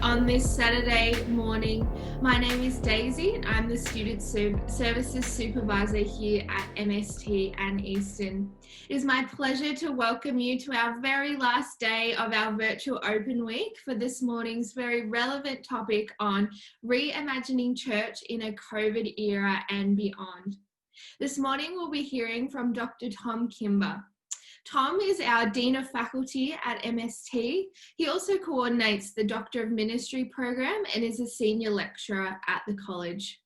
on this Saturday morning. My name is Daisy and I'm the Student Services Supervisor here at MST and Eastern. It is my pleasure to welcome you to our very last day of our virtual open week for this morning's very relevant topic on reimagining church in a COVID era and beyond. This morning we'll be hearing from Dr. Tom Kimber. Tom is our Dean of Faculty at MST. He also coordinates the Doctor of Ministry program and is a senior lecturer at the college.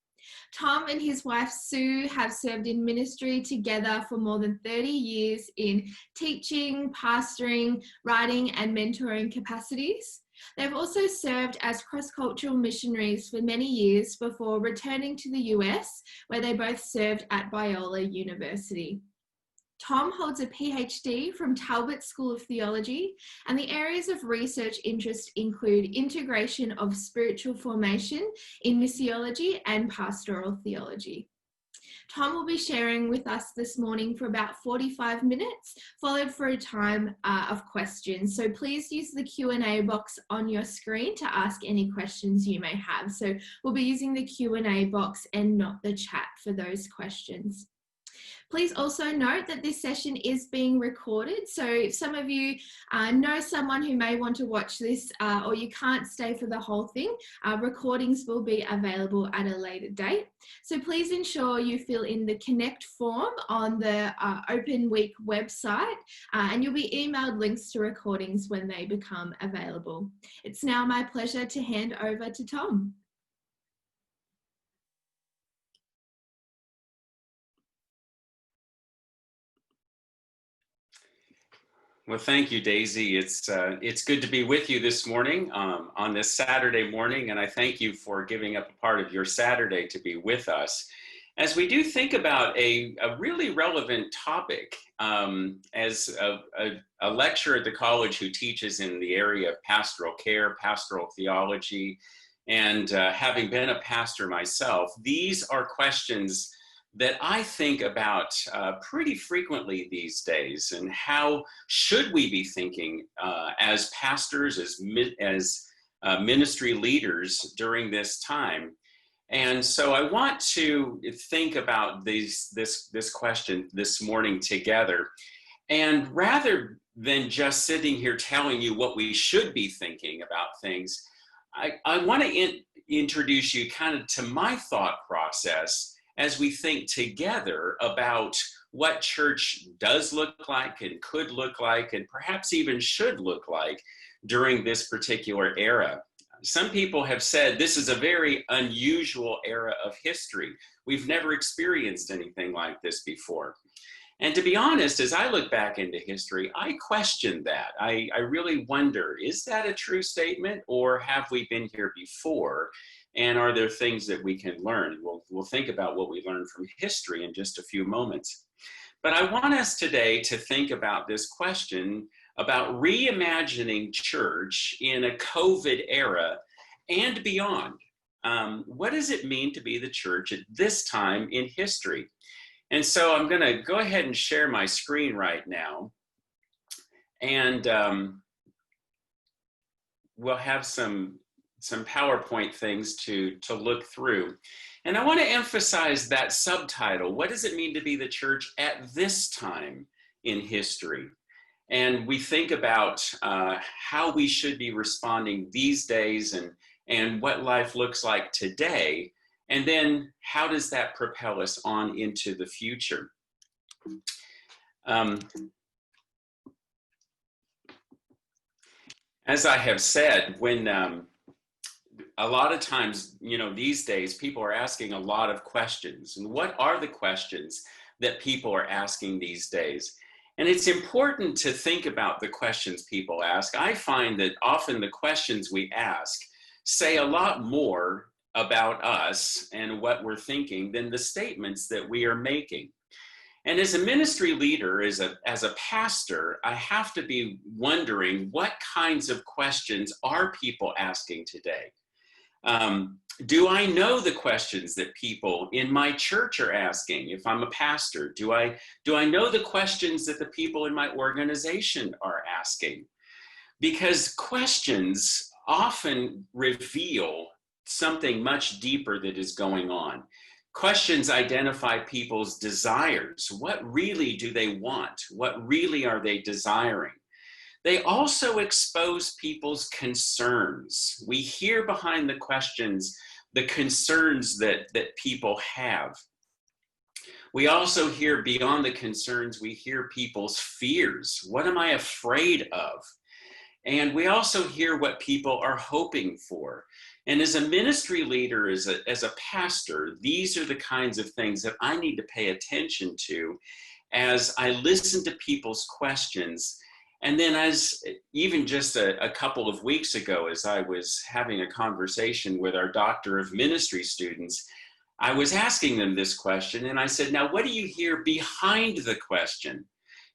Tom and his wife Sue have served in ministry together for more than 30 years in teaching, pastoring, writing and mentoring capacities. They've also served as cross-cultural missionaries for many years before returning to the US, where they both served at Biola University. Tom holds a PhD from Talbot School of Theology, and the areas of research interest include integration of spiritual formation in missiology and pastoral theology. Tom will be sharing with us this morning for about 45 minutes, followed for a time of questions. So please use the Q&A box on your screen to ask any questions you may have. So we'll be using the Q&A box and not the chat for those questions. Please also note that this session is being recorded, so if some of you know someone who may want to watch this or you can't stay for the whole thing, recordings will be available at a later date. So please ensure you fill in the Connect form on the Open Week website and you'll be emailed links to recordings when they become available. It's now my pleasure to hand over to Tom. Well, thank you, Daisy. It's good to be with you this morning on this Saturday morning, and I thank you for giving up a part of your Saturday to be with us as we do think about a really relevant topic. As a lecturer at the college who teaches in the area of pastoral care, pastoral theology, and having been a pastor myself, these are questions that I think about pretty frequently these days, and how should we be thinking as pastors, as ministry leaders during this time. And so I want to think about this question this morning together. And rather than just sitting here telling you what we should be thinking about things, I want to introduce you kind of to my thought process as we think together about what church does look like and could look like and perhaps even should look like during this particular era. Some people have said this is a very unusual era of history. We've never experienced anything like this before. And to be honest, as I look back into history, I question that. I really wonder, is that a true statement, or have we been here before? And are there things that we can learn? We'll think about what we learned from history in just a few moments. But I want us today to think about this question about reimagining church in a COVID era and beyond. What does it mean to be the church at this time in history? And so I'm going to go ahead and share my screen right now. And we'll have some PowerPoint things to look through. And I want to emphasize that subtitle. What does it mean to be the church at this time in history? And we think about how we should be responding these days and what life looks like today. And then how does that propel us on into the future? As I have said, when a lot of times, these days, people are asking a lot of questions. And what are the questions that people are asking these days? And it's important to think about the questions people ask. I find that often the questions we ask say a lot more about us and what we're thinking than the statements that we are making. And as a ministry leader, as a pastor, I have to be wondering, what kinds of questions are people asking today? Do I know the questions that people in my church are asking? If I'm a pastor, do I know the questions that the people in my organization are asking? Because questions often reveal something much deeper that is going on. Questions identify people's desires. What really do they want? What really are they desiring? They also expose people's concerns. We hear behind the questions the concerns that people have. We also hear beyond the concerns, we hear people's fears. What am I afraid of? And we also hear what people are hoping for. And as a ministry leader, as a pastor, these are the kinds of things that I need to pay attention to as I listen to people's questions. And then as even just a couple of weeks ago, as I was having a conversation with our Doctor of Ministry students, I was asking them this question, and I said, now what do you hear behind the question?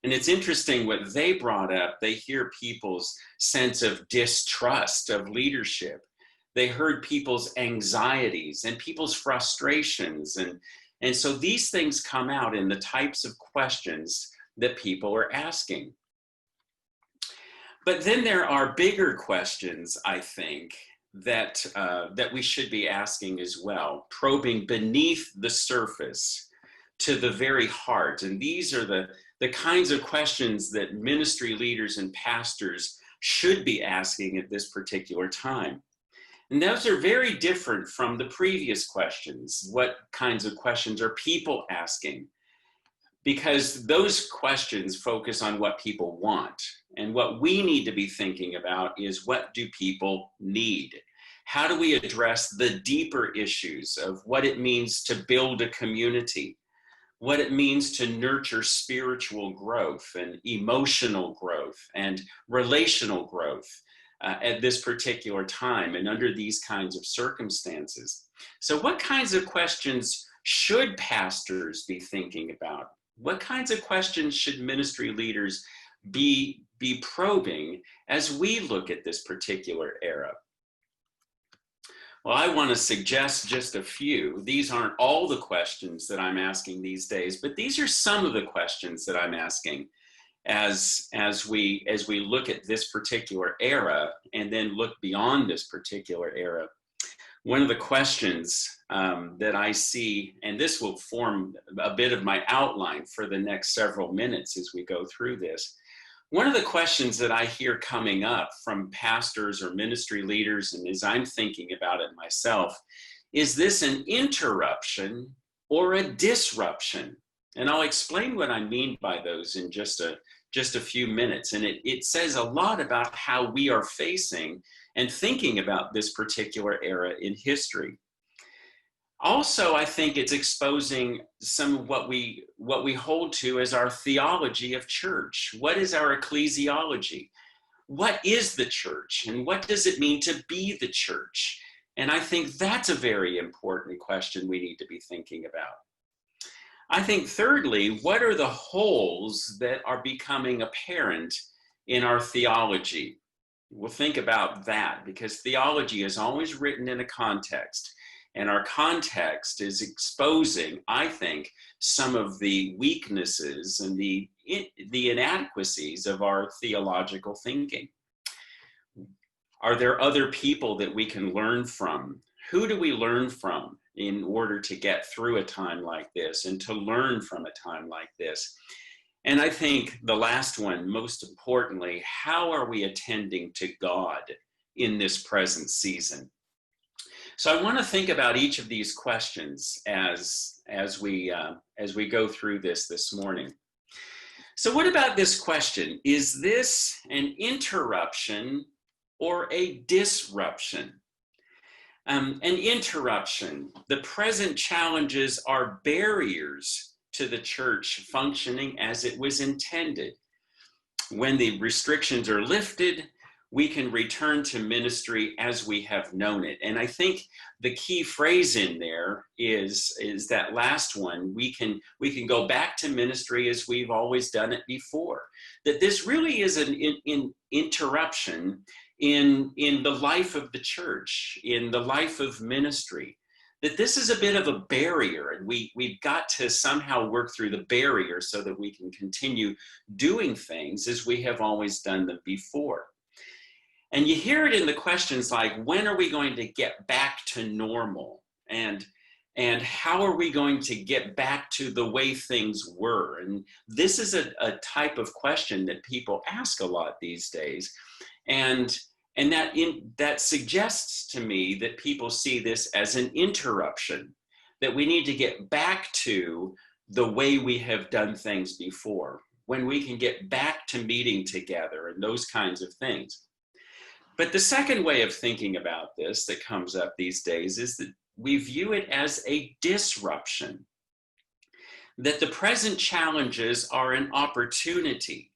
And it's interesting what they brought up. They hear people's sense of distrust of leadership. They heard people's anxieties and people's frustrations. And so these things come out in the types of questions that people are asking. But then there are bigger questions, I think, that we should be asking as well, probing beneath the surface to the very heart. And these are the kinds of questions that ministry leaders and pastors should be asking at this particular time. And those are very different from the previous questions. What kinds of questions are people asking? Because those questions focus on what people want. And what we need to be thinking about is, what do people need? How do we address the deeper issues of what it means to build a community? What it means to nurture spiritual growth and emotional growth and relational growth at this particular time and under these kinds of circumstances. So what kinds of questions should pastors be thinking about? What kinds of questions should ministry leaders be probing as we look at this particular era? Well, I want to suggest just a few. These aren't all the questions that I'm asking these days, but these are some of the questions that I'm asking as we look at this particular era and then look beyond this particular era. One of the questions that I see, and this will form a bit of my outline for the next several minutes as we go through this. One of the questions that I hear coming up from pastors or ministry leaders, and as I'm thinking about it myself, is this an interruption or a disruption? And I'll explain what I mean by those in just a few minutes. And it says a lot about how we are facing and thinking about this particular era in history. Also, I think it's exposing some of what we hold to as our theology of church. What is our ecclesiology? What is the church? And what does it mean to be the church? And I think that's a very important question we need to be thinking about. I think thirdly, what are the holes that are becoming apparent in our theology? We'll think about that, because theology is always written in a context. And our context is exposing, I think, some of the weaknesses and the inadequacies of our theological thinking. Are there other people that we can learn from? Who do we learn from in order to get through a time like this and to learn from a time like this? And I think the last one, most importantly, how are we attending to God in this present season? So I want to think about each of these questions as we go through this morning. So what about this question? Is this an interruption or a disruption? An interruption. The present challenges are barriers to the church functioning as it was intended. When the restrictions are lifted, we can return to ministry as we have known it. And I think the key phrase in there is that last one. We can go back to ministry as we've always done it before. That this really is an interruption in the life of the church, in the life of ministry. That this is a bit of a barrier, and we've got to somehow work through the barrier so that we can continue doing things as we have always done them before. And you hear it in the questions like, when are we going to get back to normal? And how are we going to get back to the way things were? And this is a type of question that people ask a lot these days. And that suggests to me that people see this as an interruption, that we need to get back to the way we have done things before, when we can get back to meeting together and those kinds of things. But the second way of thinking about this that comes up these days is that we view it as a disruption, that the present challenges are an opportunity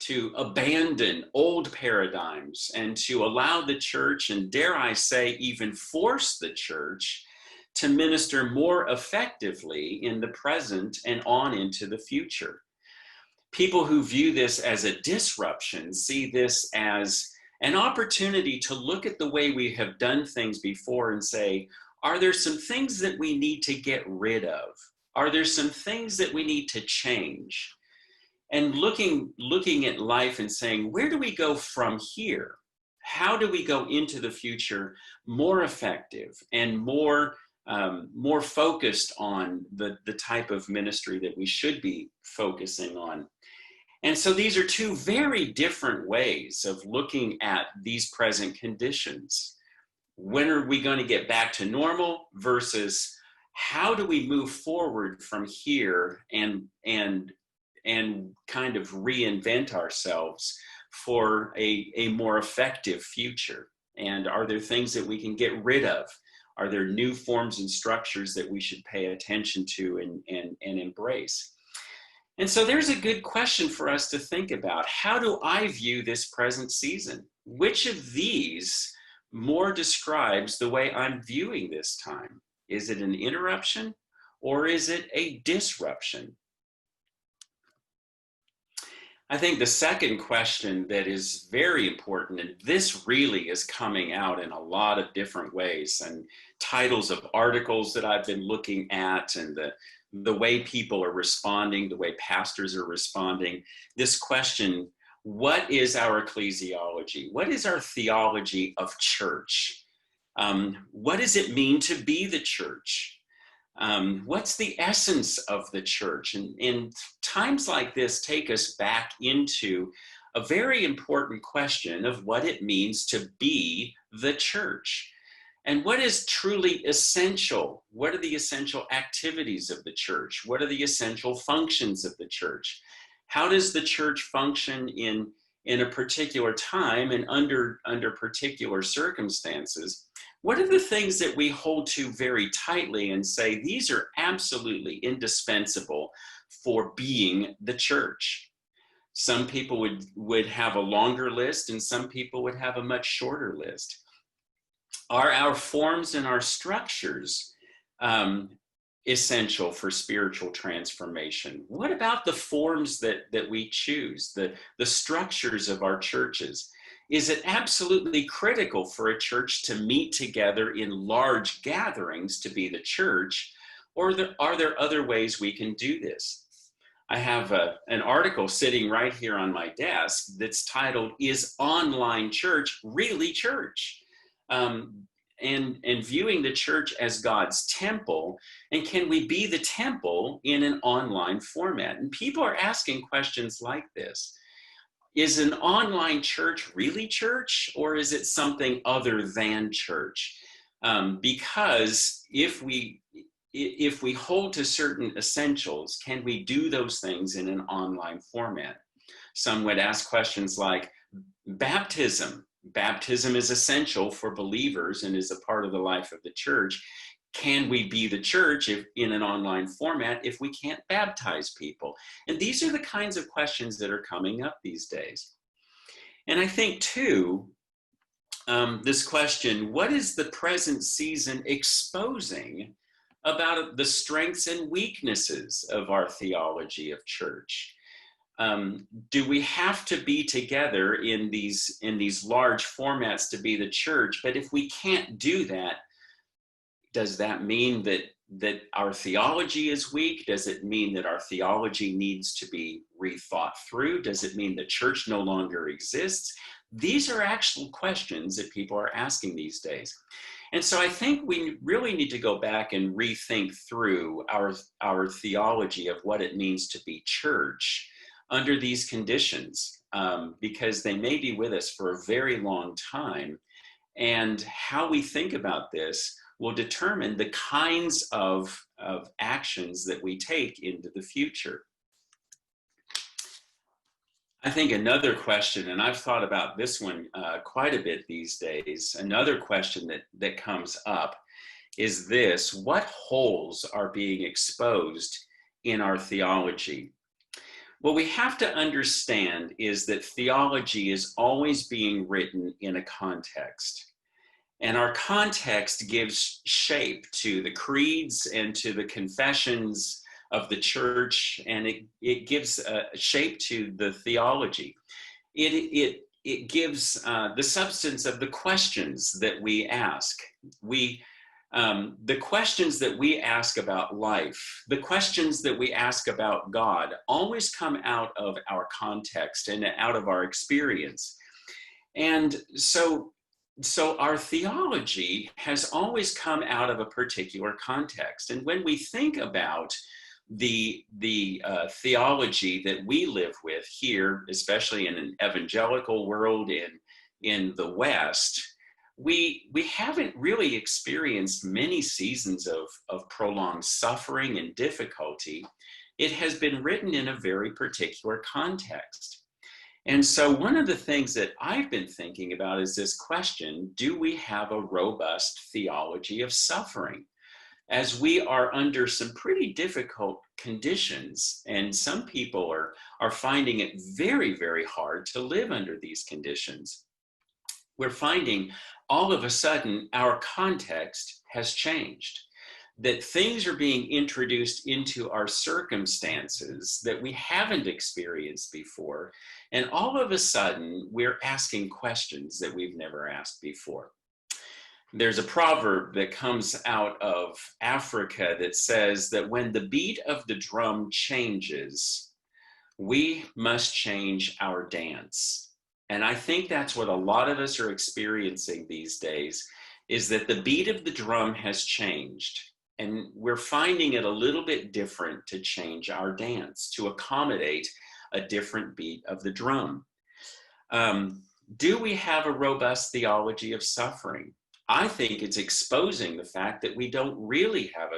to abandon old paradigms and to allow the church, and dare I say, even force the church to minister more effectively in the present and on into the future. People who view this as a disruption see this as an opportunity to look at the way we have done things before and say, are there some things that we need to get rid of? Are there some things that we need to change? And looking at life and saying, where do we go from here? How do we go into the future more effective and more focused on the type of ministry that we should be focusing on? And so these are two very different ways of looking at these present conditions. When are we going to get back to normal versus how do we move forward from here and kind of reinvent ourselves for a more effective future? And are there things that we can get rid of? Are there new forms and structures that we should pay attention to and embrace? And so there's a good question for us to think about. How do I view this present season? Which of these more describes the way I'm viewing this time? Is it an interruption or is it a disruption? I think the second question that is very important, and this really is coming out in a lot of different ways, and titles of articles that I've been looking at, and the way people are responding, the way pastors are responding, this question, what is our ecclesiology? What is our theology of church? What does it mean to be the church? What's the essence of the church? And times like this take us back into a very important question of what it means to be the church. And what is truly essential? What are the essential activities of the church? What are the essential functions of the church? How does the church function in a particular time and under particular circumstances? What are the things that we hold to very tightly and say, these are absolutely indispensable for being the church? Some people would have a longer list and some people would have a much shorter list. Are our forms and our structures essential for spiritual transformation? What about the forms that we choose, the structures of our churches? Is it absolutely critical for a church to meet together in large gatherings to be the church, or are there other ways we can do this? I have an article sitting right here on my desk that's titled, "Is Online Church Really Church?" And viewing the church as God's temple, and can we be the temple in an online format? And people are asking questions like this. Is an online church really church, or is it something other than church? Because if we hold to certain essentials, can we do those things in an online format? Some would ask questions like baptism. Baptism is essential for believers and is a part of the life of the church. Can we be the church in an online format if we can't baptize people? And these are the kinds of questions that are coming up these days. And I think too, this question, what is the present season exposing about the strengths and weaknesses of our theology of church? Do we have to be together in these large formats to be the church? But if we can't do that, does that mean that our theology is weak? Does it mean that our theology needs to be rethought through? Does it mean the church no longer exists? These are actual questions that people are asking these days. And so I think we really need to go back and rethink through our theology of what it means to be church under these conditions, because they may be with us for a very long time. And how we think about this will determine the kinds of actions that we take into the future. I think another question, and I've thought about this one quite a bit these days, another question that comes up is this: what holes are being exposed in our theology? What we have to understand is that theology is always being written in a context. And our context gives shape to the creeds and to the confessions of the church, and it gives shape to the theology. It gives the substance of the questions that we ask. The questions that we ask about life, the questions that we ask about God, always come out of our context and out of our experience. And so our theology has always come out of a particular context. And when we think about the theology that we live with here, especially in an evangelical world in the West, we haven't really experienced many seasons of prolonged suffering and difficulty. It has been written in a very particular context. And so one of the things that I've been thinking about is this question: do we have a robust theology of suffering? As we are under some pretty difficult conditions, and some people are finding it very, very hard to live under these conditions. We're finding all of a sudden our context has changed, that things are being introduced into our circumstances that we haven't experienced before, and all of a sudden we're asking questions that we've never asked before. There's a proverb that comes out of Africa that says that when the beat of the drum changes, we must change our dance. And I think that's what a lot of us are experiencing these days, is that the beat of the drum has changed. And we're finding it a little bit different to change our dance, to accommodate a different beat of the drum. Do we have a robust theology of suffering? I think it's exposing the fact that we don't really have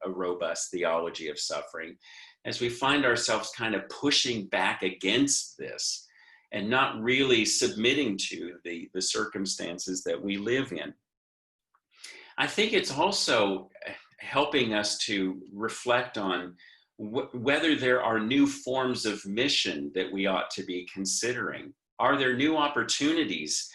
a robust theology of suffering, as we find ourselves kind of pushing back against this and not really submitting to the circumstances that we live in. I think it's also helping us to reflect on whether there are new forms of mission that we ought to be considering. Are there new opportunities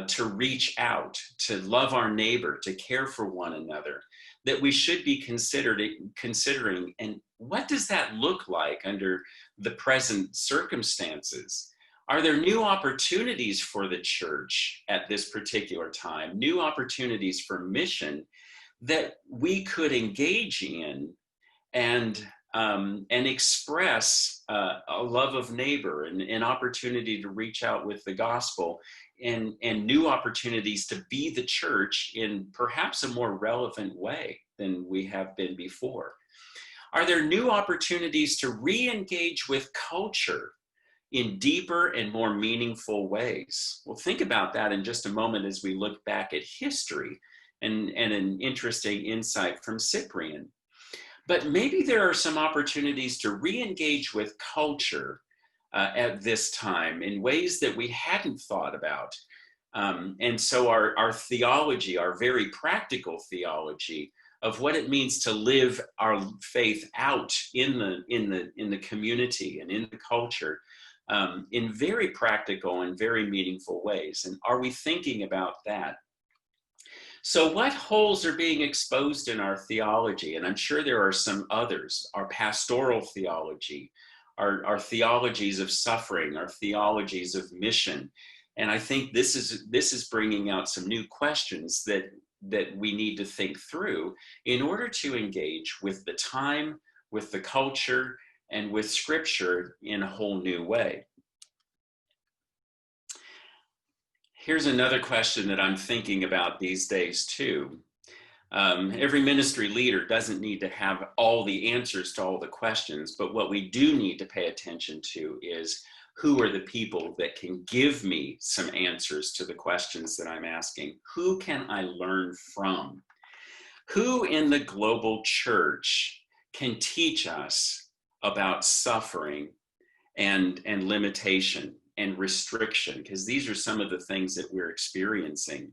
to reach out, to love our neighbor, to care for one another, that we should be considering? And what does that look like under the present circumstances? Are there new opportunities for the church at this particular time, new opportunities for mission that we could engage in and express a love of neighbor and an opportunity to reach out with the gospel, and new opportunities to be the church in perhaps a more relevant way than we have been before? Are there new opportunities to re-engage with culture in deeper and more meaningful ways? We'll think about that in just a moment as we look back at history and an interesting insight from Cyprian. But maybe there are some opportunities to re-engage with culture at this time in ways that we hadn't thought about. And so our theology, our very practical theology of what it means to live our faith out in the community and in the culture, in very practical and very meaningful ways. And are we thinking about that? So what holes are being exposed in our theology? And I'm sure there are some others: our pastoral theology, our theologies of suffering, our theologies of mission. And I think this is bringing out some new questions that we need to think through in order to engage with the time, with the culture, and with Scripture in a whole new way. Here's another question that I'm thinking about these days too. Every ministry leader doesn't need to have all the answers to all the questions, but what we do need to pay attention to is who are the people that can give me some answers to the questions that I'm asking? Who can I learn from? Who in the global church can teach us about suffering and limitation and restriction? Because these are some of the things that we're experiencing.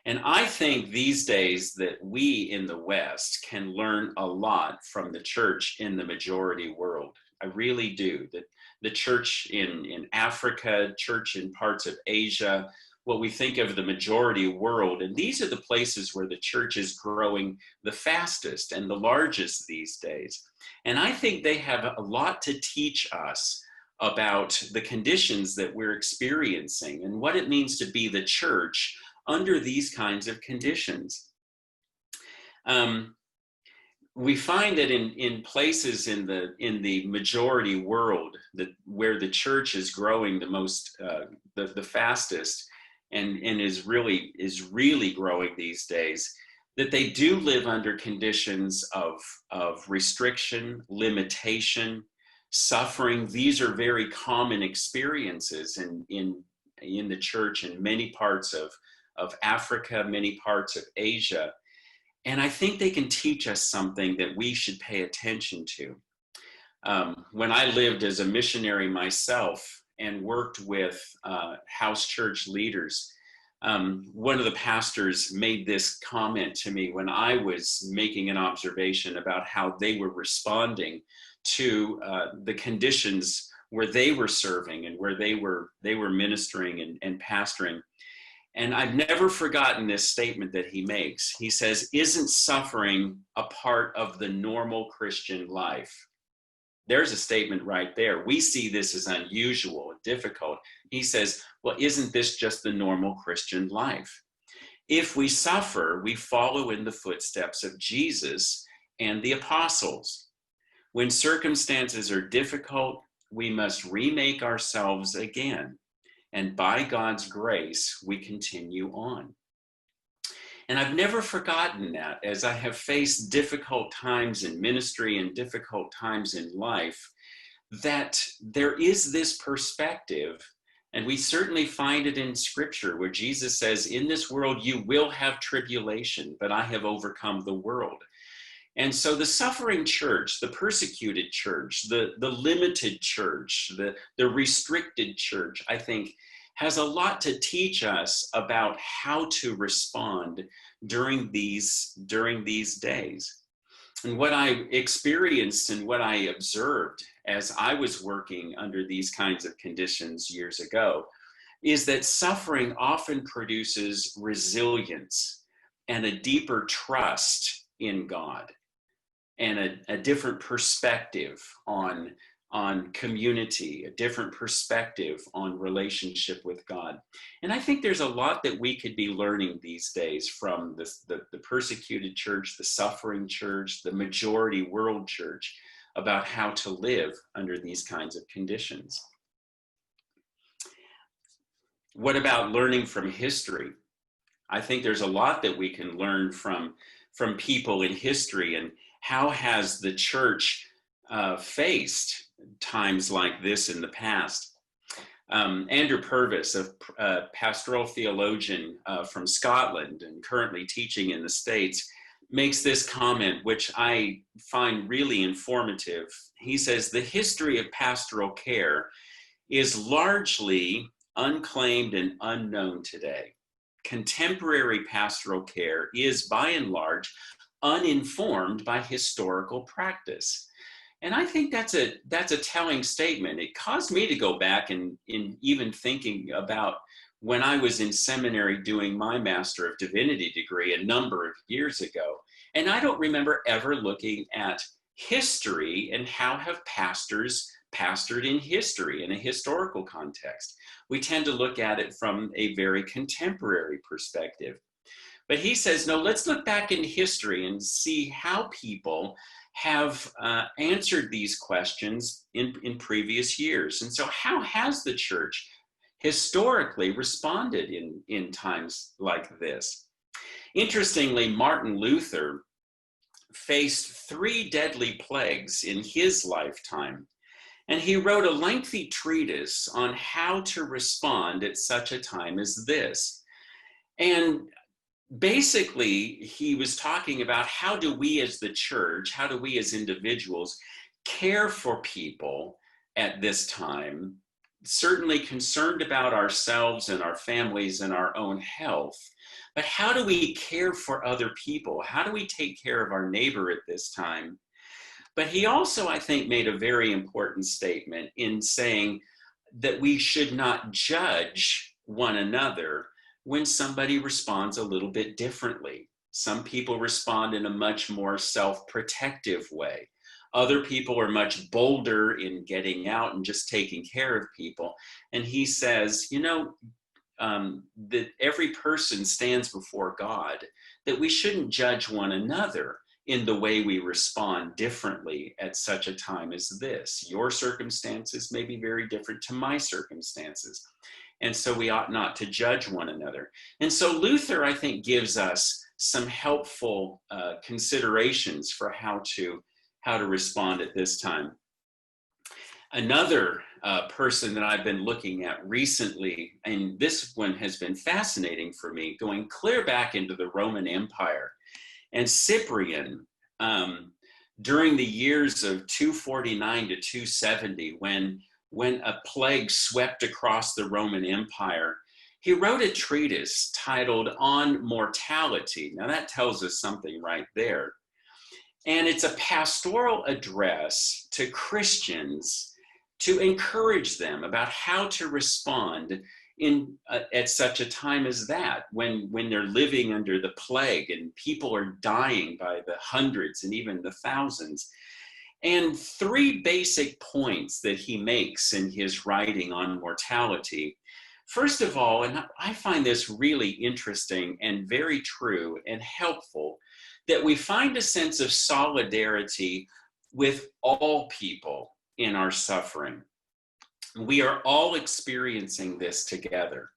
And I think these days that we in the West can learn a lot from the church in the majority world. I really do. That the church in Africa, church in parts of Asia, what we think of the majority world, and these are the places where the church is growing the fastest and the largest these days. And I think they have a lot to teach us about the conditions that we're experiencing and what it means to be the church under these kinds of conditions. We find that in places in the majority world where the church is growing the most, the fastest, and is really growing these days, that they do live under conditions of restriction, limitation, suffering. These are very common experiences in the church in many parts of Africa, many parts of Asia. And I think they can teach us something that we should pay attention to. When I lived as a missionary myself and worked with house church leaders, one of the pastors made this comment to me when I was making an observation about how they were responding to the conditions where they were serving and where they were ministering and pastoring. And I've never forgotten this statement that he makes. He says, "Isn't suffering a part of the normal Christian life?" There's a statement right there. We see this as unusual and difficult. He says, well, isn't this just the normal Christian life? If we suffer, we follow in the footsteps of Jesus and the apostles. When circumstances are difficult, we must remake ourselves again. And by God's grace, we continue on. And I've never forgotten that as I have faced difficult times in ministry and difficult times in life, that there is this perspective, and we certainly find it in Scripture where Jesus says, in this world you will have tribulation, but I have overcome the world. And so the suffering church, the persecuted church, the limited church, the restricted church, I think, has a lot to teach us about how to respond during these days. And what I experienced and what I observed as I was working under these kinds of conditions years ago is that suffering often produces resilience and a deeper trust in God and a different perspective on community, a different perspective on relationship with God. And I think there's a lot that we could be learning these days from the persecuted church, the suffering church, the majority world church, about how to live under these kinds of conditions. What about learning from history? I think there's a lot that we can learn from people in history, and how has the church faced times like this in the past. Andrew Purvis, a pastoral theologian from Scotland and currently teaching in the States, makes this comment, which I find really informative. He says, the history of pastoral care is largely unclaimed and unknown today. Contemporary pastoral care is, by and large, uninformed by historical practice. And I think that's a telling statement. It caused me to go back and in even thinking about when I was in seminary doing my Master of Divinity degree a number of years ago. And I don't remember ever looking at history and how have pastors pastored in history, in a historical context. We tend to look at it from a very contemporary perspective. But he says, no, let's look back in history and see how people have answered these questions in previous years. And so how has the church historically responded in times like this. Interestingly, Martin Luther faced 3 deadly plagues in his lifetime, and he wrote a lengthy treatise on how to respond at such a time as this. And basically, he was talking about how do we as the church, how do we as individuals care for people at this time, certainly concerned about ourselves and our families and our own health, but how do we care for other people? How do we take care of our neighbor at this time? But he also, I think, made a very important statement in saying that we should not judge one another when somebody responds a little bit differently. Some people respond in a much more self-protective way. Other people are much bolder in getting out and just taking care of people. And he says, that every person stands before God, that we shouldn't judge one another in the way we respond differently at such a time as this. Your circumstances may be very different to my circumstances. And so we ought not to judge one another. And so Luther, I think, gives us some helpful considerations for how to respond at this time. Another person that I've been looking at recently, and this one has been fascinating for me, going clear back into the Roman Empire. And Cyprian, during the years of 249 to 270, when a plague swept across the Roman Empire, he wrote a treatise titled On Mortality. Now that tells us something right there. And it's a pastoral address to Christians to encourage them about how to respond at such a time as that, when they're living under the plague and people are dying by the hundreds and even the thousands. And 3 basic points that he makes in his writing on mortality. First of all, and I find this really interesting and very true and helpful, that we find a sense of solidarity with all people in our suffering. We are all experiencing this together.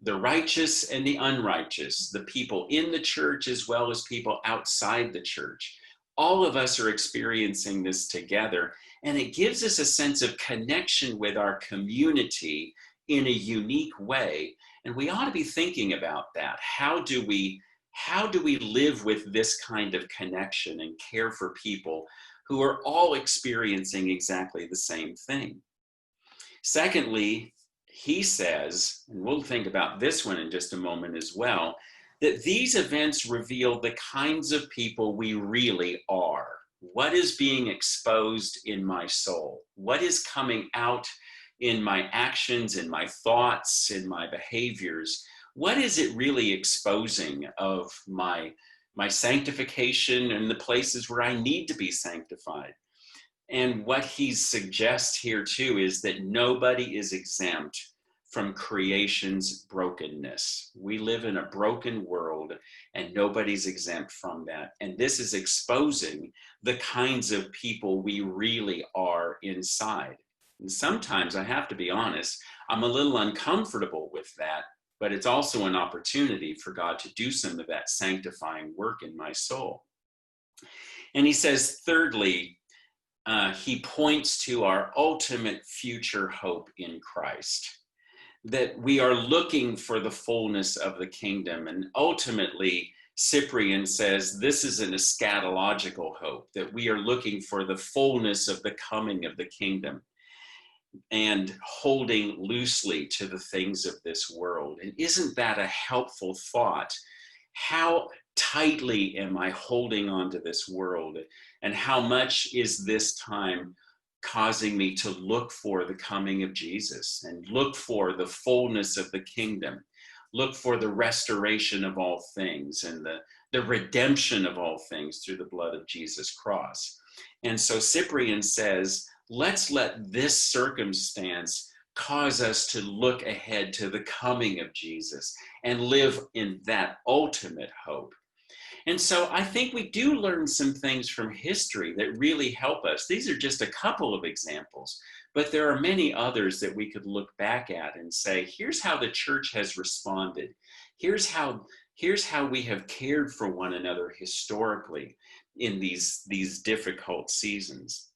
The righteous and the unrighteous, the people in the church as well as people outside the church. All of us are experiencing this together, and it gives us a sense of connection with our community in a unique way. And we ought to be thinking about that. How do we live with this kind of connection and care for people who are all experiencing exactly the same thing? Secondly, he says, and we'll think about this one in just a moment as well, that these events reveal the kinds of people we really are. What is being exposed in my soul? What is coming out in my actions, in my thoughts, in my behaviors? What is it really exposing of my sanctification and the places where I need to be sanctified? And what he suggests here too is that nobody is exempt from creation's brokenness. We live in a broken world and nobody's exempt from that. And this is exposing the kinds of people we really are inside. And sometimes, I have to be honest, I'm a little uncomfortable with that, but it's also an opportunity for God to do some of that sanctifying work in my soul. And he says, thirdly, he points to our ultimate future hope in Christ, that we are looking for the fullness of the kingdom. And ultimately, Cyprian says this is an eschatological hope, that we are looking for the fullness of the coming of the kingdom and holding loosely to the things of this world. And isn't that a helpful thought? How tightly am I holding on to this world? And how much is this time causing me to look for the coming of Jesus and look for the fullness of the kingdom, look for the restoration of all things and the redemption of all things through the blood of Jesus' cross? And so Cyprian says, let's let this circumstance cause us to look ahead to the coming of Jesus and live in that ultimate hope. And so I think we do learn some things from history that really help us. These are just a couple of examples, But there are many others that we could look back at and say, here's how the church has responded. Here's how we have cared for one another historically in these difficult seasons.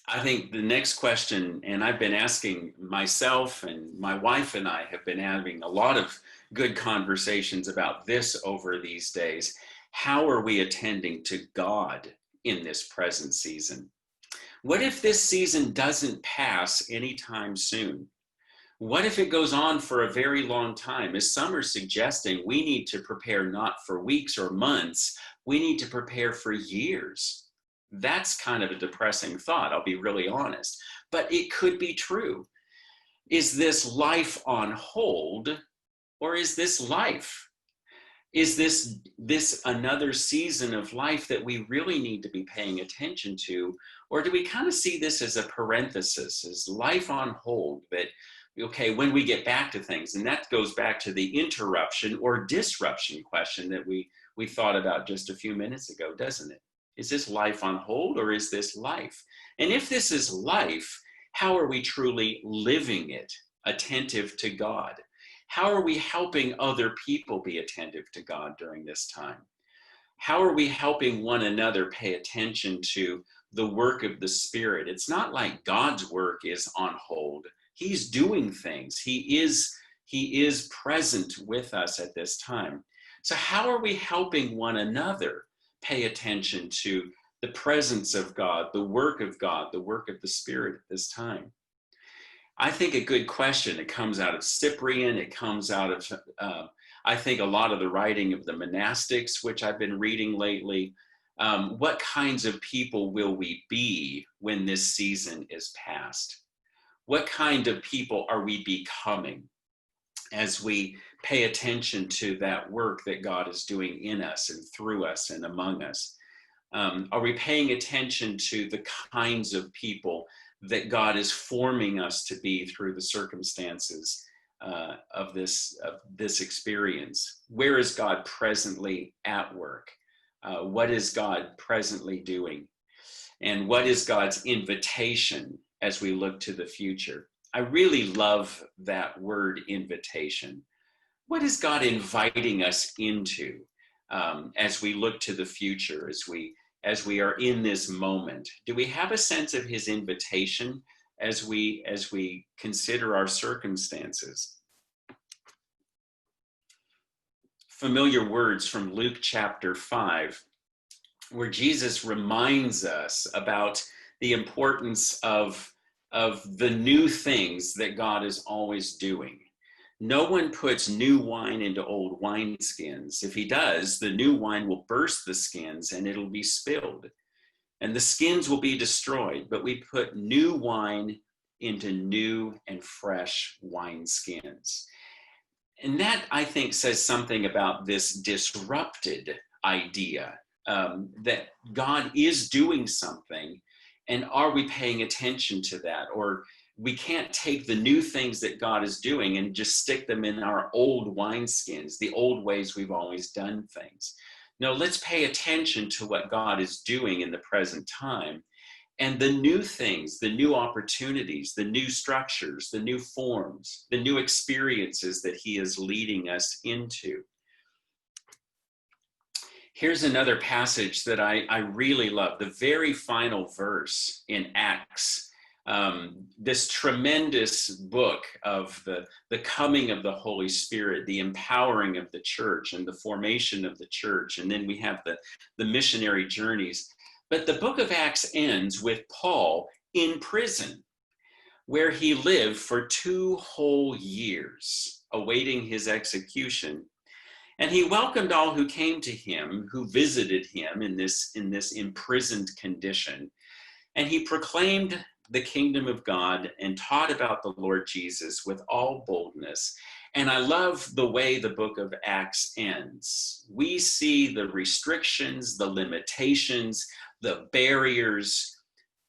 I think the next question, and I've been asking myself, and my wife and I have been having a lot of good conversations about this over these days. How are we attending to God in this present season? What if this season doesn't pass anytime soon? What if it goes on for a very long time? As some are suggesting, we need to prepare not for weeks or months, we need to prepare for years. That's kind of a depressing thought, I'll be really honest, but it could be true. Is this life on hold, or is this life? Is this another season of life that we really need to be paying attention to? Or do we kind of see this as a parenthesis, as life on hold, that, okay, when we get back to things? And that goes back to the interruption or disruption question that we thought about just a few minutes ago, doesn't it? Is this life on hold, or is this life? And if this is life, how are we truly living it, attentive to God? How are we helping other people be attentive to God during this time? How are we helping one another pay attention to the work of the Spirit? It's not like God's work is on hold. He's doing things. He is present with us at this time. So how are we helping one another pay attention to the presence of God, the work of God, the work of the Spirit at this time? I think a good question. It comes out of Cyprian. It comes out of, I think, a lot of the writing of the monastics, which I've been reading lately. What kinds of people will we be when this season is past? What kind of people are we becoming as we pay attention to that work that God is doing in us and through us and among us? Are we paying attention to the kinds of people that God is forming us to be through the circumstances of this experience? Where is God presently at work? What is God presently doing? And what is God's invitation as we look to the future? I really love that word, invitation. What is God inviting us into as we look to the future, as we are in this moment? Do we have a sense of his invitation as we consider our circumstances? Familiar words from Luke chapter 5, where Jesus reminds us about the importance of the new things that God is always doing. No one puts new wine into old wineskins. If he does, the new wine will burst the skins and it'll be spilled, and the skins will be destroyed. But we put new wine into new and fresh wineskins. And that, I think, says something about this disrupted idea that God is doing something, and are we paying attention to that? Or we can't take the new things that God is doing and just stick them in our old wineskins, the old ways we've always done things. No, let's pay attention to what God is doing in the present time, and the new things, the new opportunities, the new structures, the new forms, the new experiences that he is leading us into. Here's another passage that I really love, the very final verse in Acts. This tremendous book of the coming of the Holy Spirit, the empowering of the church and the formation of the church. And then we have the missionary journeys. But the book of Acts ends with Paul in prison, where he lived for 2 whole years, awaiting his execution. And he welcomed all who came to him, who visited him in this imprisoned condition. And he proclaimed the kingdom of God and taught about the Lord Jesus with all boldness. And I love the way the book of Acts ends. We see the restrictions, the limitations, the barriers,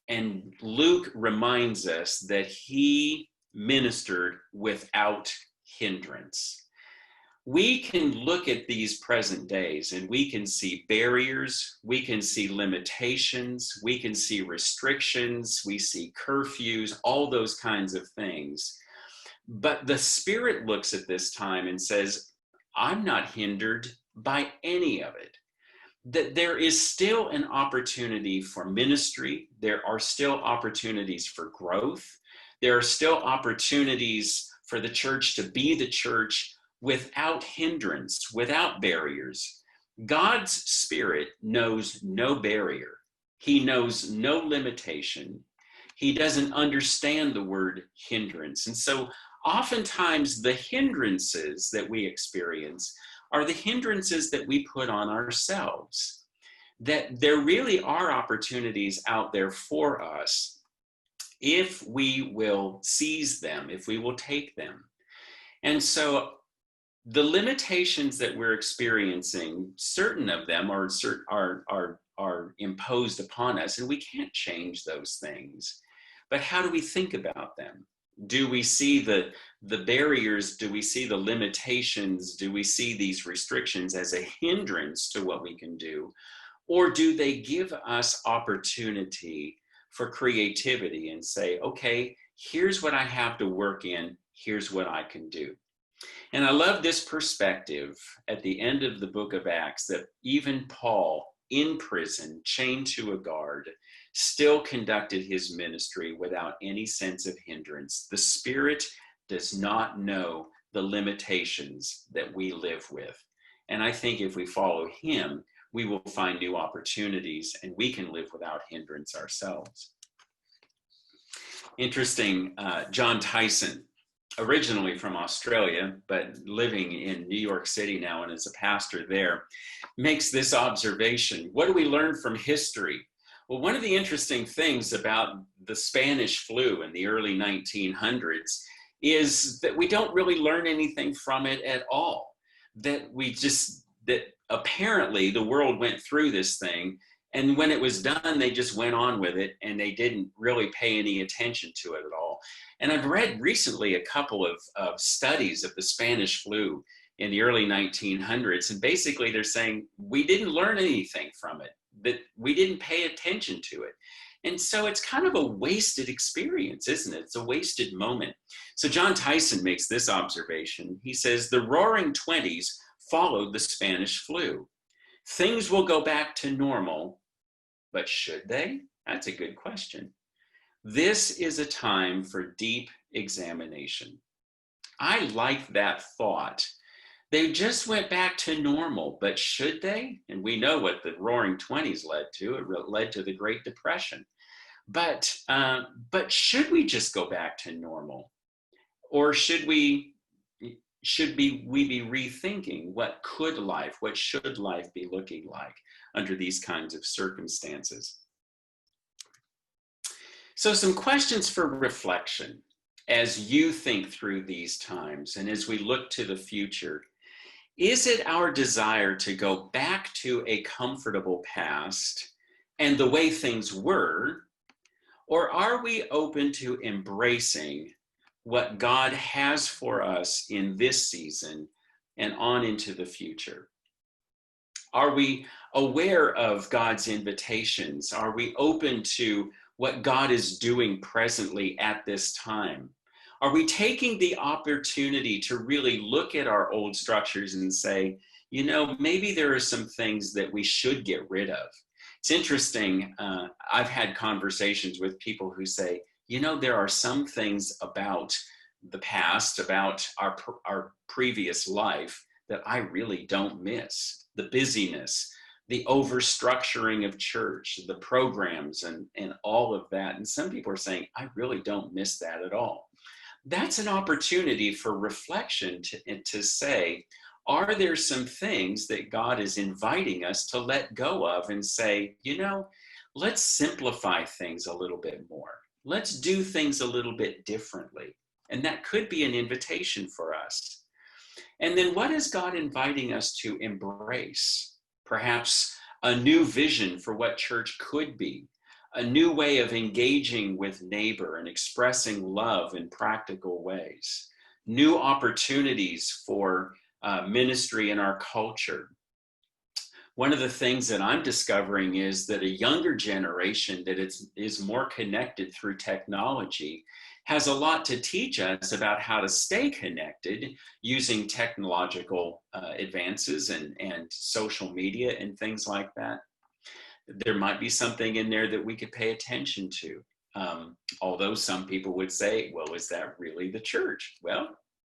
and Luke reminds us that he ministered without hindrance. we can look at these present days and we can see barriers, we can see limitations, we can see restrictions, we see curfews, all those kinds of things. But the Spirit looks at this time and says, I'm not hindered by any of it. That there is still an opportunity for ministry. There are still opportunities for growth. There are still opportunities for the church to be the church without hindrance, without barriers. God's Spirit knows no barrier. He knows no limitation. He doesn't understand the word hindrance. And so oftentimes the hindrances that we experience are the hindrances that we put on ourselves. That there really are opportunities out there for us if we will seize them, if we will take them. And so the limitations that we're experiencing, certain of them are imposed upon us, and we can't change those things. But how do we think about them? Do we see the barriers? Do we see the limitations? Do we see these restrictions as a hindrance to what we can do? Or do they give us opportunity for creativity and say, okay, here's what I have to work in, here's what I can do? And I love this perspective at the end of the book of Acts, that even Paul, in prison, chained to a guard, still conducted his ministry without any sense of hindrance. The Spirit does not know the limitations that we live with. And I think if we follow him, we will find new opportunities and we can live without hindrance ourselves. Interesting, Jon Tyson, originally from Australia, but living in New York City now and as a pastor there, makes this observation. What do we learn from history? Well, one of the interesting things about the Spanish flu in the early 1900s is that we don't really learn anything from it at all. That apparently the world went through this thing, and when it was done, they just went on with it and they didn't really pay any attention to it at all. And I've read recently a couple of studies of the Spanish flu in the early 1900s, and basically they're saying we didn't learn anything from it, that we didn't pay attention to it. And so it's kind of a wasted experience, isn't it? It's a wasted moment. So Jon Tyson makes this observation. He says, the Roaring '20s followed the Spanish flu. Things will go back to normal, but should they? That's a good question. This is a time for deep examination. I like that thought. They just went back to normal, but should they? And we know what the Roaring '20s led to. It led to the Great Depression. But should we just go back to normal? Or should we be rethinking what should life be looking like under these kinds of circumstances? So some questions for reflection as you think through these times and as we look to the future. Is it our desire to go back to a comfortable past and the way things were, or are we open to embracing what God has for us in this season and on into the future? Are we aware of God's invitations? Are we open to what God is doing presently at this time? Are we taking the opportunity to really look at our old structures and say, maybe there are some things that we should get rid of? It's interesting. I've had conversations with people who say, there are some things about the past, about our previous life that I really don't miss. The busyness, the overstructuring of church, the programs and all of that. And some people are saying, I really don't miss that at all. That's an opportunity for reflection to say, are there some things that God is inviting us to let go of and say, let's simplify things a little bit more. Let's do things a little bit differently. And that could be an invitation for us. And then what is God inviting us to embrace? Perhaps a new vision for what church could be, a new way of engaging with neighbor and expressing love in practical ways, new opportunities for ministry in our culture. One of the things that I'm discovering is that a younger generation that is more connected through technology has a lot to teach us about how to stay connected using technological advances and social media and things like that. There might be something in there that we could pay attention to. Although some people would say, well, is that really the church? Well,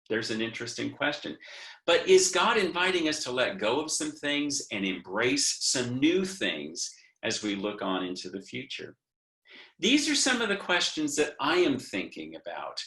there's an interesting question. But is God inviting us to let go of some things and embrace some new things as we look on into the future? These are some of the questions that I am thinking about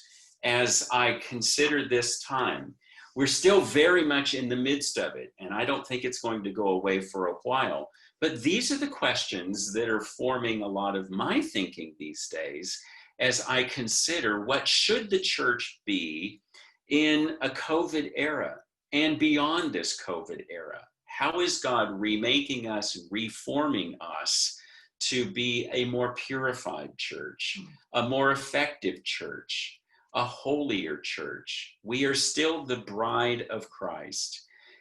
as I consider this time. We're still very much in the midst of it, and I don't think it's going to go away for a while. But these are the questions that are forming a lot of my thinking these days as I consider what should the church be in a COVID era and beyond this COVID era. How is God remaking us, reforming us to be a more purified church, a more effective church, a holier church? We are still the bride of Christ,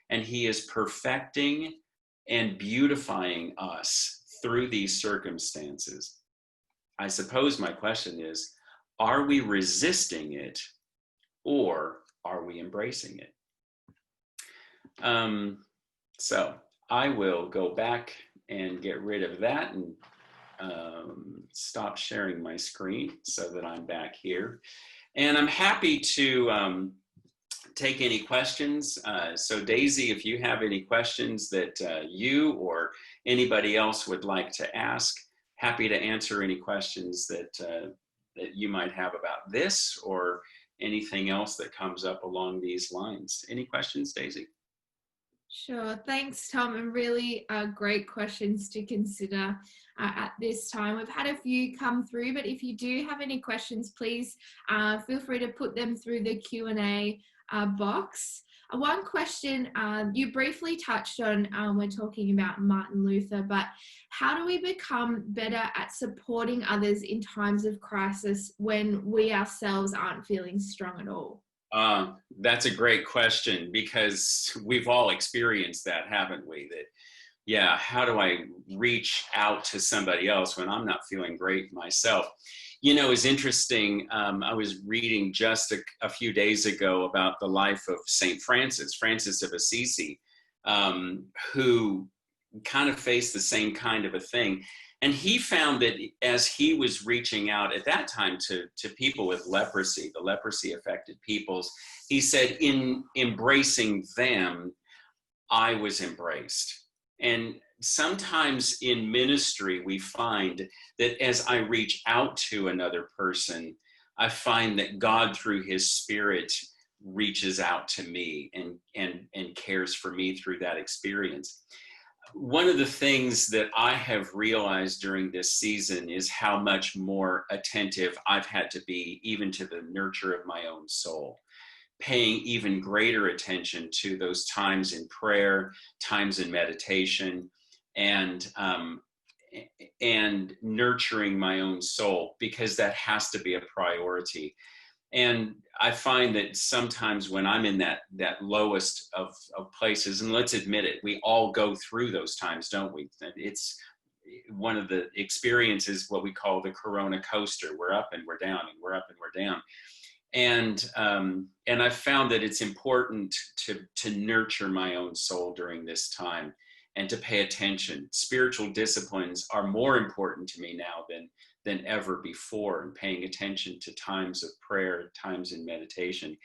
and he is perfecting and beautifying us through these circumstances. I suppose my question is, are we resisting it or are we embracing it? So I will go back and get rid of that and stop sharing my screen so that I'm back here. And I'm happy to take any questions. So Daisy, if you have any questions that you or anybody else would like to ask, happy to answer any questions that you might have about this or anything else that comes up along these lines. Any questions, Daisy? Sure. Thanks, Tom. And really great questions to consider at this time. We've had a few come through, but if you do have any questions, please feel free to put them through the Q&A box. One question you briefly touched on, we're talking about Martin Luther, but how do we become better at supporting others in times of crisis when we ourselves aren't feeling strong at all? That's a great question, because we've all experienced that, haven't we? That, yeah, how do I reach out to somebody else when I'm not feeling great myself? You know, it's interesting. I was reading just a few days ago about the life of St. Francis of Assisi, who kind of faced the same kind of a thing. And he found that as he was reaching out at that time to people with leprosy, the leprosy affected peoples, he said, in embracing them, I was embraced. And sometimes in ministry, we find that as I reach out to another person, I find that God, through his Spirit, reaches out to me and cares for me through that experience. One of the things that I have realized during this season is how much more attentive I've had to be even to the nurture of my own soul, paying even greater attention to those times in prayer, times in meditation, and nurturing my own soul, because that has to be a priority. And I find that sometimes when I'm in that lowest of places, and let's admit it, we all go through those times, don't we? It's one of the experiences, what we call the Corona coaster. We're up and we're down, and we're up and we're down. And I've found that it's important to nurture my own soul during this time and to pay attention. Spiritual disciplines are more important to me now than ever before, and paying attention to times of prayer, times in meditation.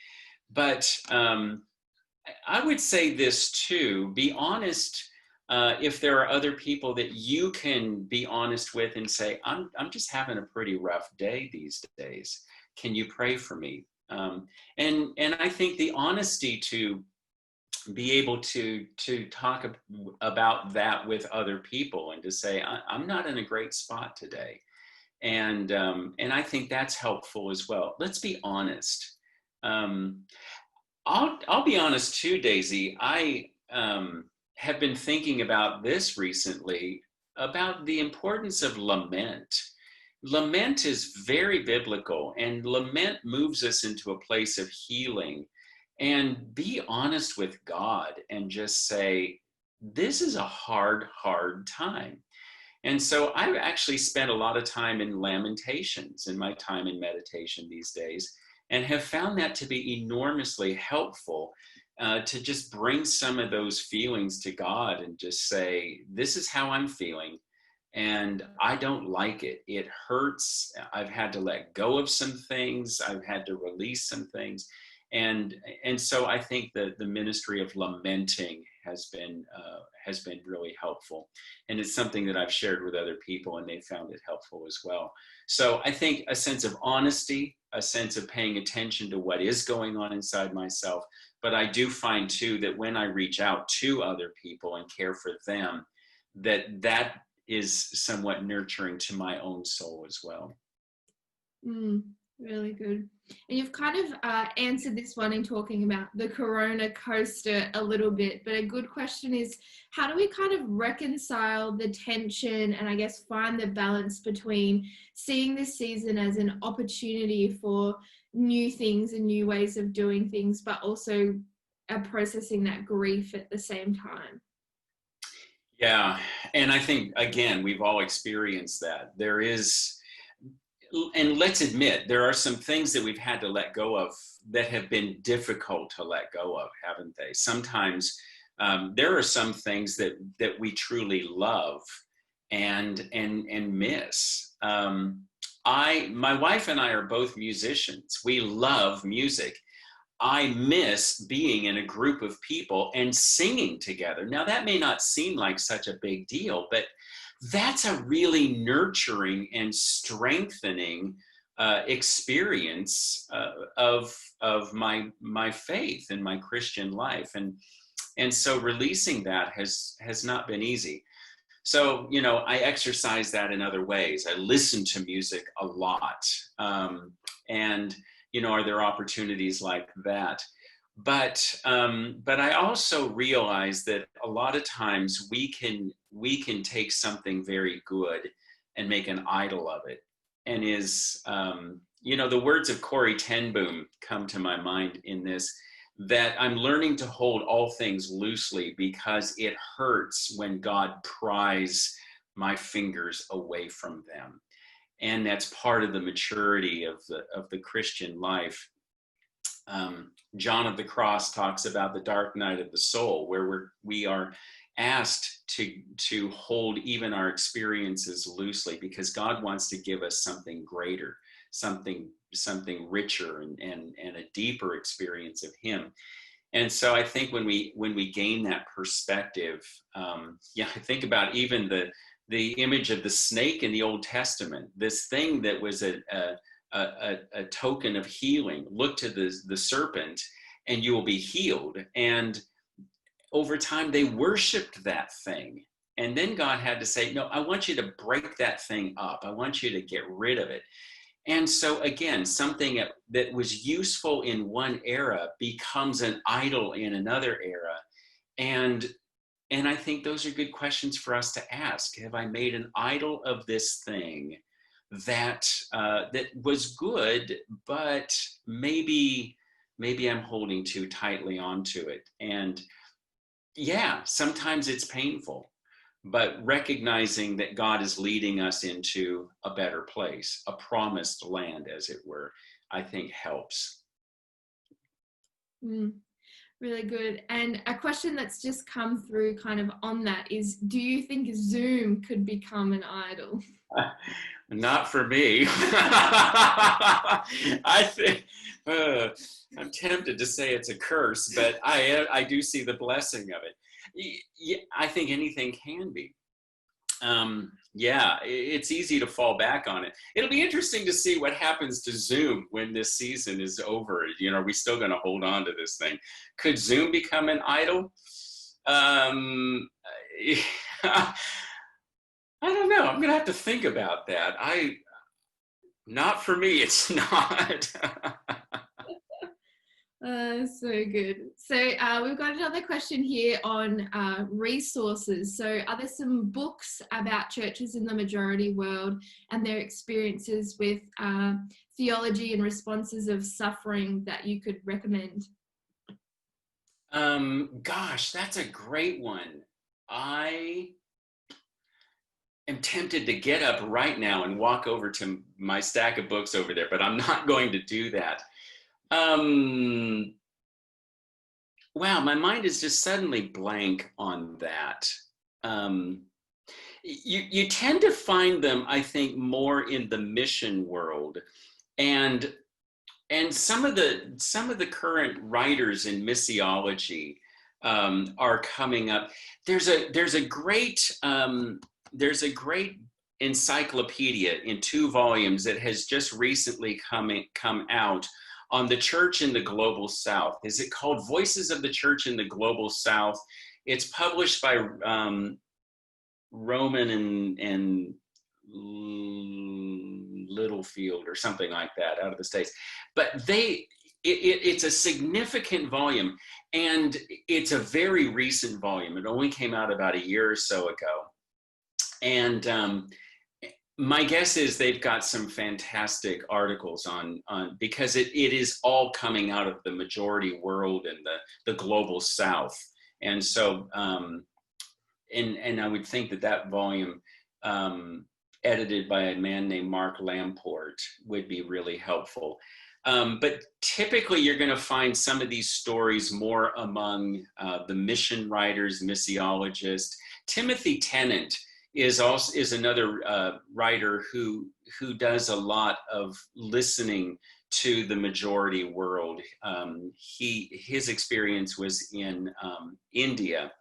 But I would say this too, be honest. If there are other people that you can be honest with and say, I'm just having a pretty rough day these days. Can you pray for me? And I think the honesty to be able to talk about that with other people and to say, I'm not in a great spot today. And I think that's helpful as well. Let's be honest. I'll be honest too, Daisy. I have been thinking about this recently, about the importance of lament. Lament is very biblical, and lament moves us into a place of healing and be honest with God and just say, this is a hard, hard time. And so I've actually spent a lot of time in Lamentations in my time in meditation these days, and have found that to be enormously helpful, to just bring some of those feelings to God and just say, this is how I'm feeling, and I don't like it. It hurts. I've had to let go of some things. I've had to release some things. And so I think that the ministry of lamenting has been really helpful, and it's something that I've shared with other people, and they found it helpful as well. So I think a sense of honesty, a sense of paying attention to what is going on inside myself, but I do find too that when I reach out to other people and care for them, that is somewhat nurturing to my own soul as well. Really good. And you've kind of answered this one in talking about the Corona coaster a little bit, but a good question is, how do we kind of reconcile the tension and I guess find the balance between seeing this season as an opportunity for new things and new ways of doing things, but also processing that grief at the same time? Yeah, and I think, again, we've all experienced that. There is, and let's admit, there are some things that we've had to let go of that have been difficult to let go of, haven't they? Sometimes there are some things that we truly love and miss. My wife and I are both musicians. We love music. I miss being in a group of people and singing together. Now, that may not seem like such a big deal, but that's a really nurturing and strengthening experience of my faith and my Christian life. And so releasing that has not been easy. So, I exercise that in other ways. I listen to music a lot. And are there opportunities like that? But I also realize that a lot of times we can take something very good and make an idol of it. And the words of Corrie ten Boom come to my mind in this, that I'm learning to hold all things loosely because it hurts when God pries my fingers away from them. And that's part of the maturity of the Christian life. John of the Cross talks about the dark night of the soul, where we are asked to hold even our experiences loosely, because God wants to give us something greater, something richer and a deeper experience of Him. And so I think when we gain that perspective, I think about even the image of the snake in the Old Testament, this thing that was a token of healing. Look to the serpent and you will be healed. And over time, they worshiped that thing. And then God had to say, no, I want you to break that thing up. I want you to get rid of it. And so again, something that was useful in one era becomes an idol in another era. And I think those are good questions for us to ask. Have I made an idol of this thing that was good, but maybe I'm holding too tightly onto it? And yeah, sometimes it's painful, but recognizing that God is leading us into a better place, a promised land, as it were, I think helps. Really good. And a question that's just come through kind of on that is, do you think Zoom could become an idol? Not for me. I think I'm tempted to say it's a curse, but I do see the blessing of it. I think anything can be. It's easy to fall back on it. It'll be interesting to see what happens to Zoom when this season is over. Are we still going to hold on to this thing? Could Zoom become an idol? I don't know. I'm going to have to think about that. Not for me, it's not. So good. So we've got another question here on resources. So are there some books about churches in the majority world and their experiences with theology and responses of suffering that you could recommend? Gosh, that's a great one. I am tempted to get up right now and walk over to my stack of books over there, but I'm not going to do that. Um, wow, my mind is just suddenly blank on that. Um, you tend to find them, I think, more in the mission world, and some of the current writers in missiology are coming up. There's a great encyclopedia in 2 volumes that has just recently come out on the church in the global south. Is it called Voices of the Church in the Global South? It's published by Roman and Littlefield or something like that out of the States. But it's a significant volume, and it's a very recent volume. It only came out about a year or so ago. And my guess is they've got some fantastic articles on because it is all coming out of the majority world and the global south. And so and I would think that volume, edited by a man named Mark Lamport, would be really helpful. But typically, you're going to find some of these stories more among the mission writers, missiologists. Timothy Tennant is another writer who does a lot of listening to the majority world. His experience was in India,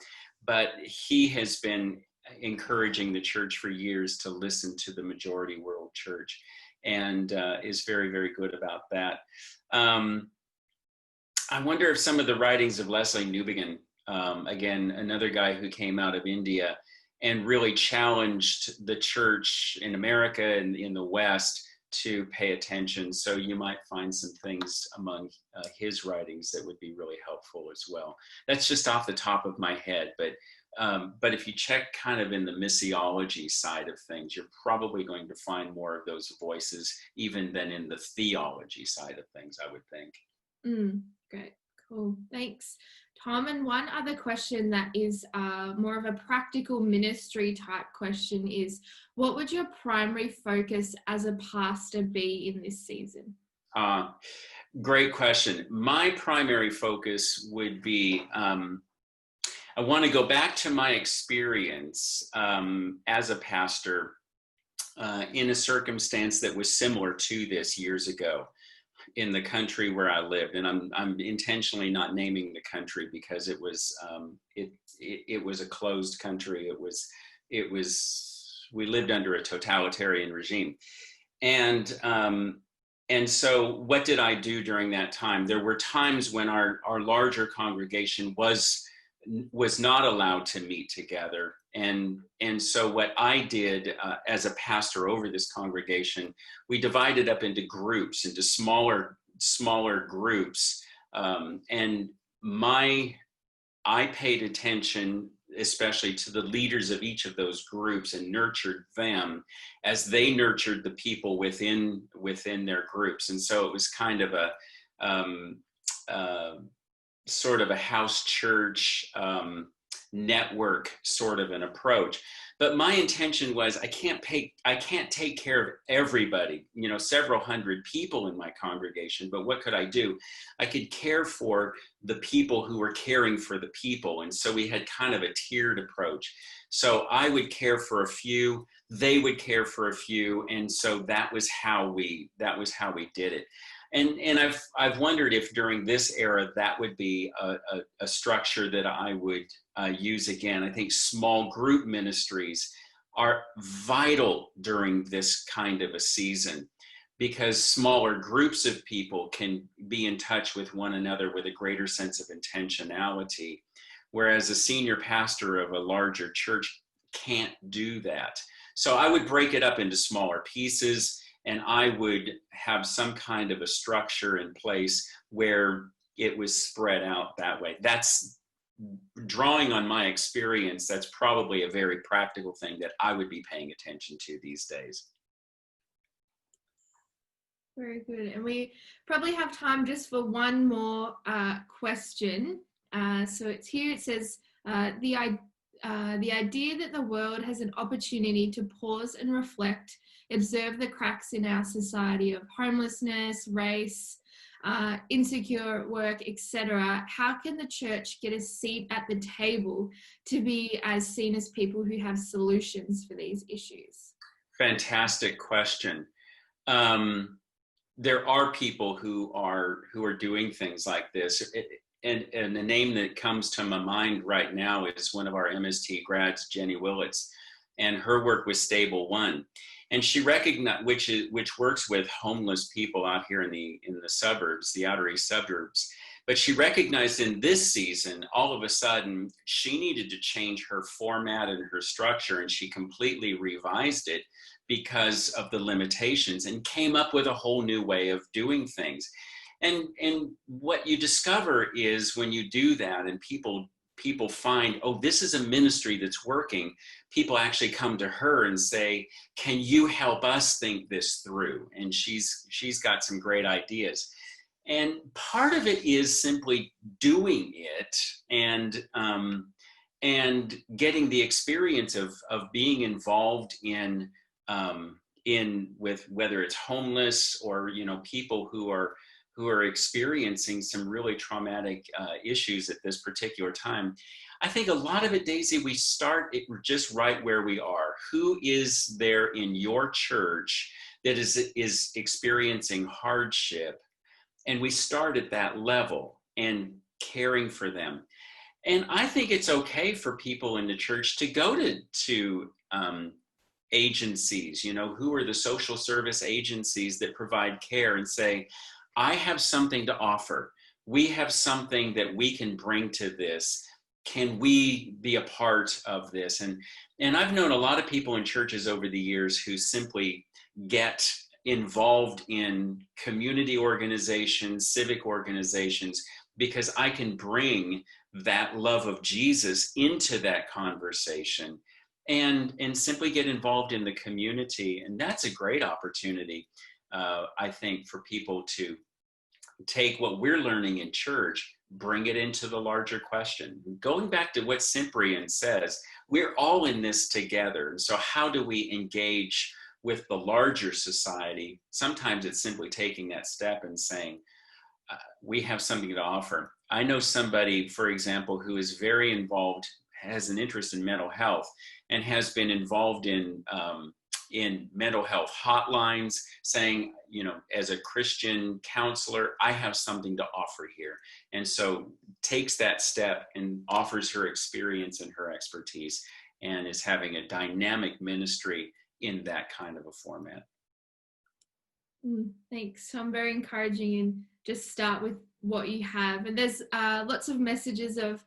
but he has been encouraging the church for years to listen to the majority world church, and is very, very good about that. I wonder if some of the writings of Leslie Newbigin, again, another guy who came out of India and really challenged the church in America and in the West to pay attention. So you might find some things among his writings that would be really helpful as well. That's just off the top of my head, but if you check kind of in the missiology side of things, you're probably going to find more of those voices even than in the theology side of things, I would think. Great, cool, thanks, Tom. And one other question that is more of a practical ministry type question is, what would your primary focus as a pastor be in this season? Great question. My primary focus would be, I want to go back to my experience as a pastor in a circumstance that was similar to this years ago in the country where I lived. And I'm intentionally not naming the country because it was a closed country. We lived under a totalitarian regime. And so what did I do during that time? There were times when our larger congregation was not allowed to meet together. And so what I did as a pastor over this congregation, we divided up into groups, into smaller groups. And I paid attention especially to the leaders of each of those groups and nurtured them as they nurtured the people within their groups. And so it was kind of a sort of a house church network sort of an approach. But my intention was I can't take care of everybody, several hundred people in my congregation, but what could I do? I could care for the people who were caring for the people. And so we had kind of a tiered approach. So I would care for a few, they would care for a few. And so that was how we did it. And I've wondered if during this era that would be a structure that I would use again. I think small group ministries are vital during this kind of a season because smaller groups of people can be in touch with one another with a greater sense of intentionality, whereas a senior pastor of a larger church can't do that. So I would break it up into smaller pieces, and I would have some kind of a structure in place where it was spread out that way. That's drawing on my experience. That's probably a very practical thing that I would be paying attention to these days. Very good. And we probably have time just for one more question. So it's here, it says, the idea that the world has an opportunity to pause and reflect, observe the cracks in our society of homelessness, race, insecure at work, etc. How can the church get a seat at the table to be as seen as people who have solutions for these issues? Fantastic question. There are people who are doing things like this. And the name that comes to my mind right now is one of our MST grads, Jenny Willits, and her work with Stable One. And she recognized, which works with homeless people out here in the suburbs, the outer east suburbs. But she recognized in this season, all of a sudden, she needed to change her format and her structure, and she completely revised it because of the limitations and came up with a whole new way of doing things. And what you discover is when you do that and people find, oh, this is a ministry that's working, people actually come to her and say, can you help us think this through? And she's got some great ideas. And part of it is simply doing it and getting the experience of being involved in with whether it's homeless or people who are experiencing some really traumatic issues at this particular time. I think a lot of it, Daisy, we start just right where we are. Who is there in your church that is experiencing hardship? And we start at that level and caring for them. And I think it's okay for people in the church to go to agencies, who are the social service agencies that provide care, and say, I have something to offer. We have something that we can bring to this. Can we be a part of this? And I've known a lot of people in churches over the years who simply get involved in community organizations, civic organizations, because I can bring that love of Jesus into that conversation and simply get involved in the community. And that's a great opportunity, I think, for people to take what we're learning in church, bring it into the larger question. Going back to what Cyprian says, we're all in this together. So how do we engage with the larger society? Sometimes it's simply taking that step and saying, we have something to offer. I know somebody, for example, who is very involved, has an interest in mental health, and has been involved in mental health hotlines, saying, as a Christian counselor, I have something to offer here. And so takes that step and offers her experience and her expertise, and is having a dynamic ministry in that kind of a format. Thanks. So I'm very encouraging, and just start with what you have. And there's lots of messages of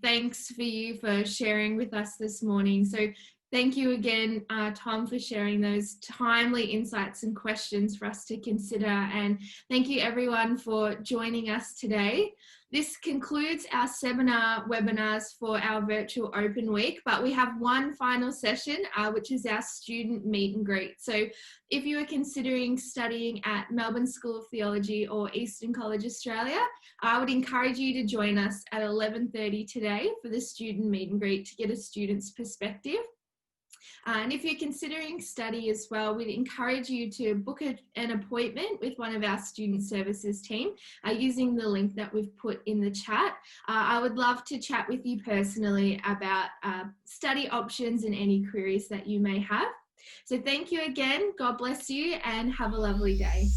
thanks for you for sharing with us this morning. So thank you again, Tom, for sharing those timely insights and questions for us to consider. And thank you everyone for joining us today. This concludes our seminar webinars for our virtual open week, but we have one final session, which is our student meet and greet. So if you are considering studying at Melbourne School of Theology or Eastern College Australia, I would encourage you to join us at 11:30 today for the student meet and greet to get a student's perspective. And if you're considering study as well, we'd encourage you to book an appointment with one of our student services team using the link that we've put in the chat. I would love to chat with you personally about study options and any queries that you may have. So thank you again. God bless you and have a lovely day.